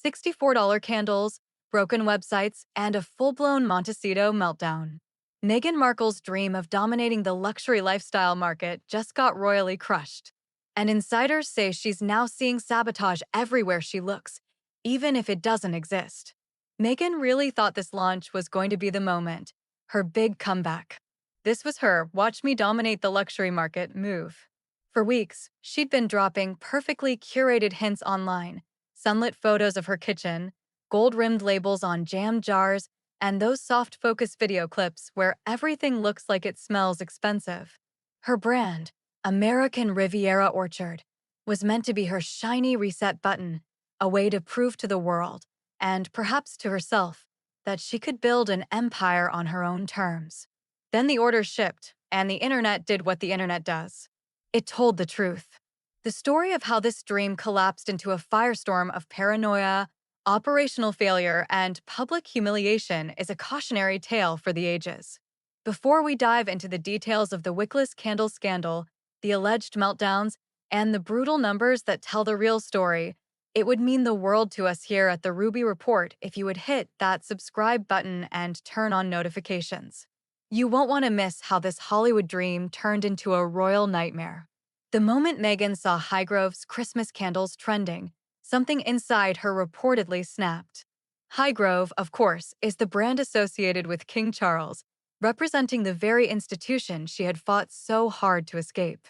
$64 candles, broken websites, and a full-blown Montecito meltdown. Meghan Markle's dream of dominating the luxury lifestyle market just got royally crushed. And insiders say she's now seeing sabotage everywhere she looks, even if it doesn't exist. Meghan really thought this launch was going to be the moment, her big comeback. This was her "watch me dominate the luxury market" move. For weeks, she'd been dropping perfectly curated hints online, sunlit photos of her kitchen, gold-rimmed labels on jam jars, and those soft-focus video clips where everything looks like it smells expensive. Her brand, American Riviera Orchard, was meant to be her shiny reset button, a way to prove to the world, and perhaps to herself, that she could build an empire on her own terms. Then the order shipped, and the internet did what the internet does. It told the truth. The story of how this dream collapsed into a firestorm of paranoia, operational failure, and public humiliation is a cautionary tale for the ages. Before we dive into the details of the Wickless candle scandal, the alleged meltdowns, and the brutal numbers that tell the real story, it would mean the world to us here at the Ruby Report if you would hit that subscribe button and turn on notifications. You won't want to miss how this Hollywood dream turned into a royal nightmare. The moment Meghan saw Highgrove's Christmas candles trending, something inside her reportedly snapped. Highgrove, of course, is the brand associated with King Charles, representing the very institution she had fought so hard to escape.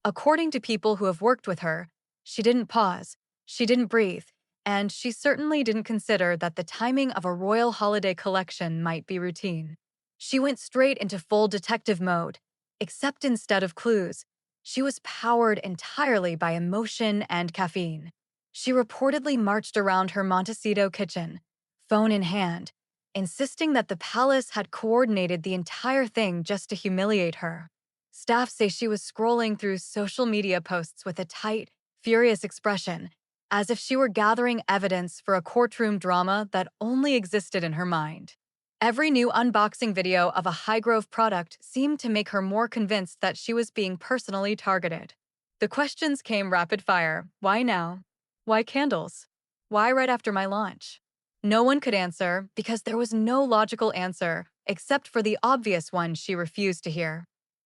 According to people who have worked with her, she didn't pause, she didn't breathe, and she certainly didn't consider that the timing of a royal holiday collection might be routine. She went straight into full detective mode, except instead of clues, she was powered entirely by emotion and caffeine. She reportedly marched around her Montecito kitchen, phone in hand, insisting that the palace had coordinated the entire thing just to humiliate her. Staff say she was scrolling through social media posts with a tight, furious expression, as if she were gathering evidence for a courtroom drama that only existed in her mind. Every new unboxing video of a Highgrove product seemed to make her more convinced that she was being personally targeted. The questions came rapid fire. Why now? Why candles? Why right after my launch? No one could answer because there was no logical answer except for the obvious one she refused to hear.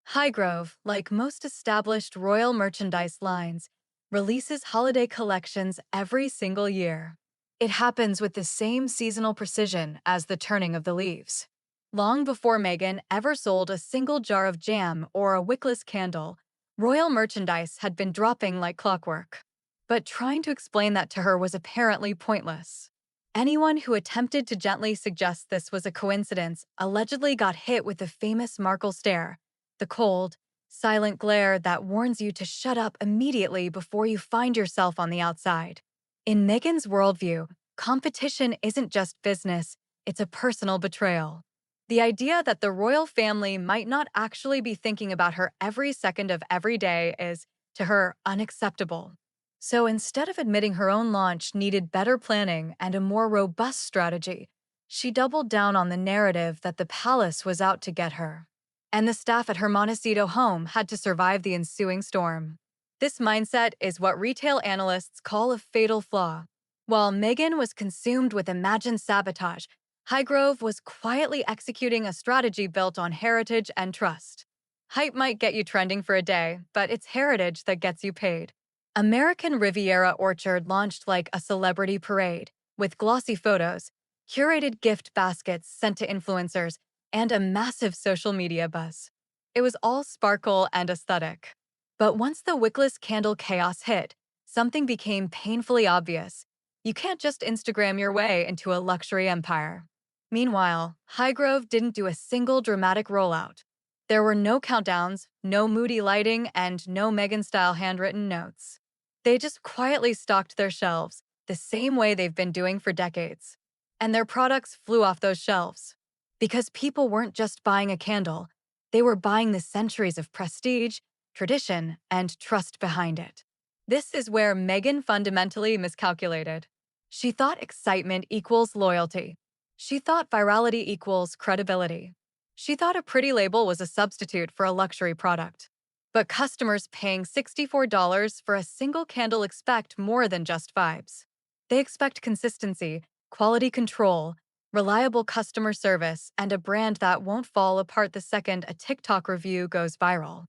Highgrove, like most established royal merchandise lines, releases holiday collections every single year. It happens with the same seasonal precision as the turning of the leaves. Long before Meghan ever sold a single jar of jam or a wickless candle, royal merchandise had been dropping like clockwork. But trying to explain that to her was apparently pointless. Anyone who attempted to gently suggest this was a coincidence allegedly got hit with the famous Markle stare, the cold, silent glare that warns you to shut up immediately before you find yourself on the outside. In Meghan's worldview, competition isn't just business, it's a personal betrayal. The idea that the royal family might not actually be thinking about her every second of every day is, to her, unacceptable. So instead of admitting her own launch needed better planning and a more robust strategy, she doubled down on the narrative that the palace was out to get her. And the staff at her Montecito home had to survive the ensuing storm. This mindset is what retail analysts call a fatal flaw. While Meghan was consumed with imagined sabotage, Highgrove was quietly executing a strategy built on heritage and trust. Hype might get you trending for a day, but it's heritage that gets you paid. American Riviera Orchard launched like a celebrity parade, with glossy photos, curated gift baskets sent to influencers, and a massive social media buzz. It was all sparkle and aesthetic. But once the wickless candle chaos hit, something became painfully obvious. You can't just Instagram your way into a luxury empire. Meanwhile, Highgrove didn't do a single dramatic rollout. There were no countdowns, no moody lighting, and no Meghan-style handwritten notes. They just quietly stocked their shelves, the same way they've been doing for decades. And their products flew off those shelves. Because people weren't just buying a candle, they were buying the centuries of prestige, tradition, and trust behind it. This is where Meghan fundamentally miscalculated. She thought excitement equals loyalty. She thought virality equals credibility. She thought a pretty label was a substitute for a luxury product. But customers paying $64 for a single candle expect more than just vibes. They expect consistency, quality control, reliable customer service, and a brand that won't fall apart the second a TikTok review goes viral.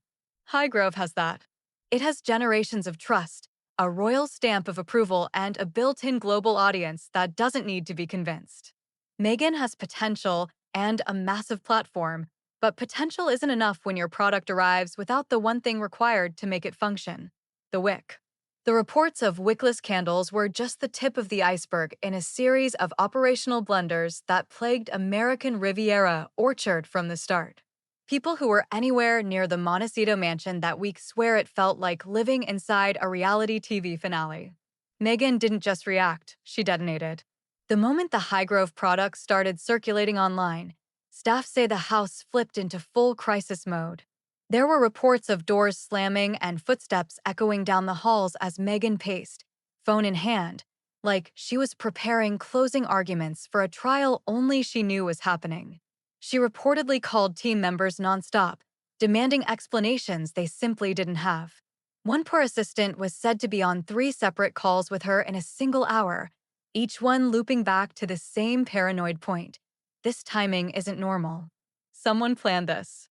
Highgrove has that. It has generations of trust, a royal stamp of approval, and a built-in global audience that doesn't need to be convinced. Meghan has potential and a massive platform, but potential isn't enough when your product arrives without the one thing required to make it function: the wick. The reports of wickless candles were just the tip of the iceberg in a series of operational blunders that plagued American Riviera Orchard from the start. People who were anywhere near the Montecito mansion that week swear it felt like living inside a reality TV finale. Meghan didn't just react, she detonated. The moment the Highgrove product started circulating online, staff say the house flipped into full crisis mode. There were reports of doors slamming and footsteps echoing down the halls as Meghan paced, phone in hand, like she was preparing closing arguments for a trial only she knew was happening. She reportedly called team members nonstop, demanding explanations they simply didn't have. One poor assistant was said to be on 3 separate calls with her in a single hour, each one looping back to the same paranoid point. This timing isn't normal. Someone planned this.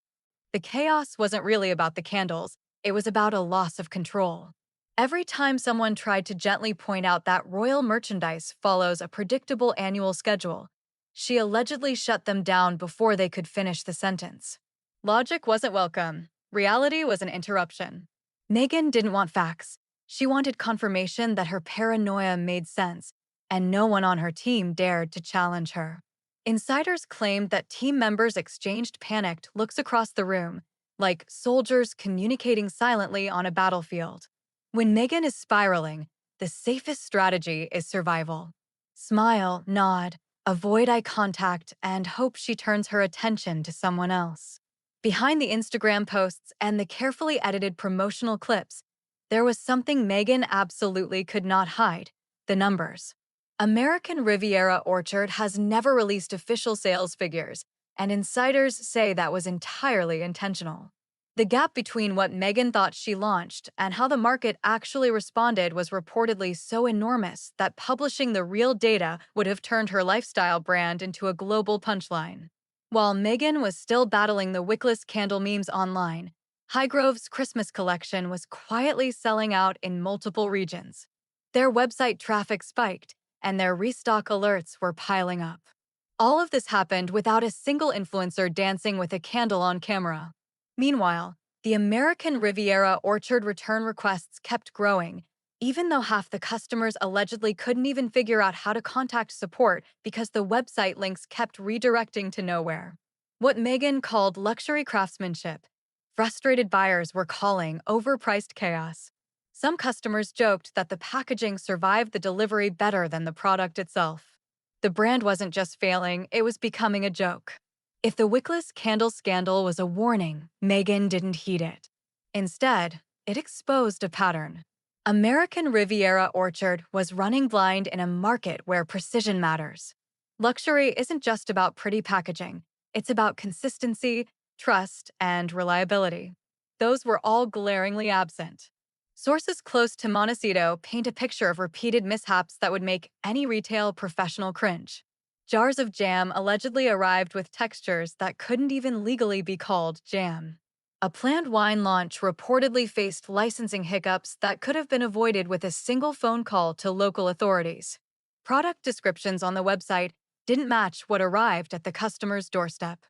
The chaos wasn't really about the candles, it was about a loss of control. Every time someone tried to gently point out that royal merchandise follows a predictable annual schedule, she allegedly shut them down before they could finish the sentence. Logic wasn't welcome. Reality was an interruption. Meghan didn't want facts. She wanted confirmation that her paranoia made sense, and no one on her team dared to challenge her. Insiders claimed that team members exchanged panicked looks across the room, like soldiers communicating silently on a battlefield. When Meghan is spiraling, the safest strategy is survival. Smile, nod, avoid eye contact, and hope she turns her attention to someone else. Behind the Instagram posts and the carefully edited promotional clips, there was something Meghan absolutely could not hide: the numbers. American Riviera Orchard has never released official sales figures, and insiders say that was entirely intentional. The gap between what Meghan thought she launched and how the market actually responded was reportedly so enormous that publishing the real data would have turned her lifestyle brand into a global punchline. While Meghan was still battling the wickless candle memes online, Highgrove's Christmas collection was quietly selling out in multiple regions. Their website traffic spiked, and their restock alerts were piling up. All of this happened without a single influencer dancing with a candle on camera. Meanwhile, the American Riviera Orchard return requests kept growing, even though half the customers allegedly couldn't even figure out how to contact support because the website links kept redirecting to nowhere. What Meghan called luxury craftsmanship, frustrated buyers were calling overpriced chaos. Some customers joked that the packaging survived the delivery better than the product itself. The brand wasn't just failing, it was becoming a joke. If the wickless candle scandal was a warning, Meghan didn't heed it. Instead, it exposed a pattern. American Riviera Orchard was running blind in a market where precision matters. Luxury isn't just about pretty packaging, it's about consistency, trust, and reliability. Those were all glaringly absent. Sources close to Montecito paint a picture of repeated mishaps that would make any retail professional cringe. Jars of jam allegedly arrived with textures that couldn't even legally be called jam. A planned wine launch reportedly faced licensing hiccups that could have been avoided with a single phone call to local authorities. Product descriptions on the website didn't match what arrived at the customer's doorstep.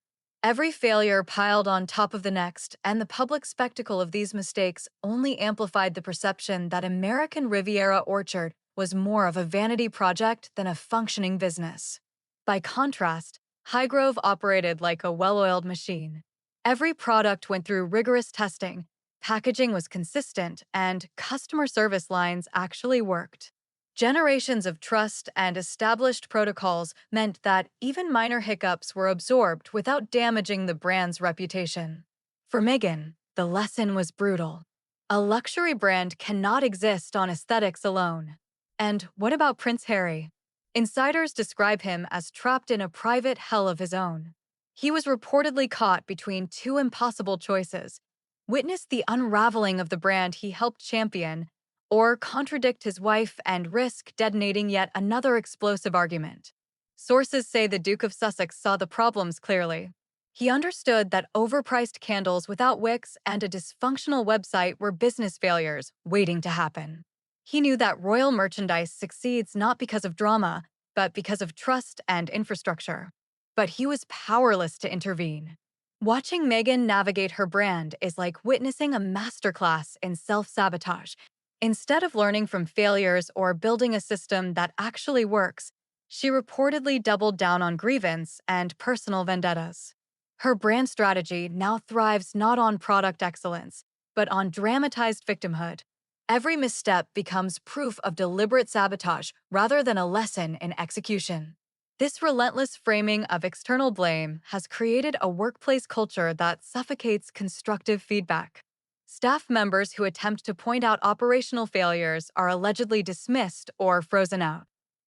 Every failure piled on top of the next, and the public spectacle of these mistakes only amplified the perception that American Riviera Orchard was more of a vanity project than a functioning business. By contrast, Highgrove operated like a well-oiled machine. Every product went through rigorous testing, packaging was consistent, and customer service lines actually worked. Generations of trust and established protocols meant that even minor hiccups were absorbed without damaging the brand's reputation. For Meghan, the lesson was brutal. A luxury brand cannot exist on aesthetics alone. And what about Prince Harry? Insiders describe him as trapped in a private hell of his own. He was reportedly caught between two impossible choices: witness the unraveling of the brand he helped champion, or contradict his wife and risk detonating yet another explosive argument. Sources say the Duke of Sussex saw the problems clearly. He understood that overpriced candles without wicks and a dysfunctional website were business failures waiting to happen. He knew that royal merchandise succeeds not because of drama, but because of trust and infrastructure. But he was powerless to intervene. Watching Meghan navigate her brand is like witnessing a masterclass in self-sabotage. Instead of learning from failures or building a system that actually works, she reportedly doubled down on grievance and personal vendettas. Her brand strategy now thrives not on product excellence, but on dramatized victimhood. Every misstep becomes proof of deliberate sabotage rather than a lesson in execution. This relentless framing of external blame has created a workplace culture that suffocates constructive feedback. Staff members who attempt to point out operational failures are allegedly dismissed or frozen out.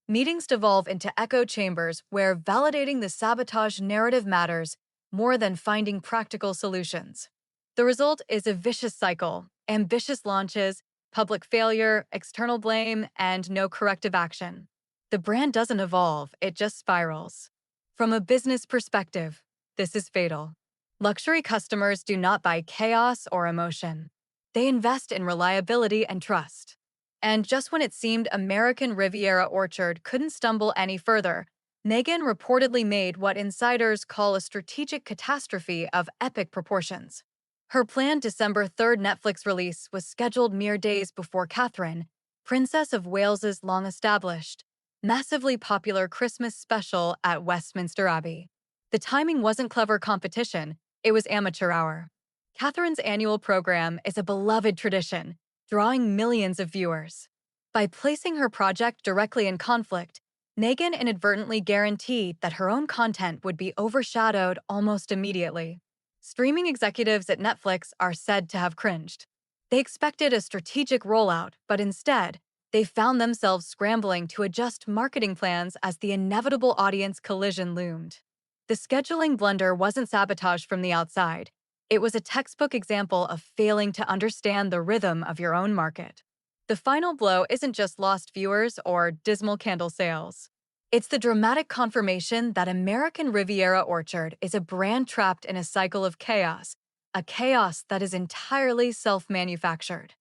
Meetings devolve into echo chambers where validating the sabotage narrative matters more than finding practical solutions. The result is a vicious cycle: ambitious launches, public failure, external blame, and no corrective action. The brand doesn't evolve, it just spirals. From a business perspective, this is fatal. Luxury customers do not buy chaos or emotion. They invest in reliability and trust. And just when it seemed American Riviera Orchard couldn't stumble any further, Meghan reportedly made what insiders call a strategic catastrophe of epic proportions. Her planned December 3rd Netflix release was scheduled mere days before Catherine, Princess of Wales's long-established, massively popular Christmas special at Westminster Abbey. The timing wasn't clever competition, it was amateur hour. Catherine's annual program is a beloved tradition, drawing millions of viewers. By placing her project directly in conflict, Meghan inadvertently guaranteed that her own content would be overshadowed almost immediately. Streaming executives at Netflix are said to have cringed. They expected a strategic rollout, but instead, they found themselves scrambling to adjust marketing plans as the inevitable audience collision loomed. The scheduling blunder wasn't sabotage from the outside. It was a textbook example of failing to understand the rhythm of your own market. The final blow isn't just lost viewers or dismal candle sales. It's the dramatic confirmation that American Riviera Orchard is a brand trapped in a cycle of chaos, a chaos that is entirely self-manufactured.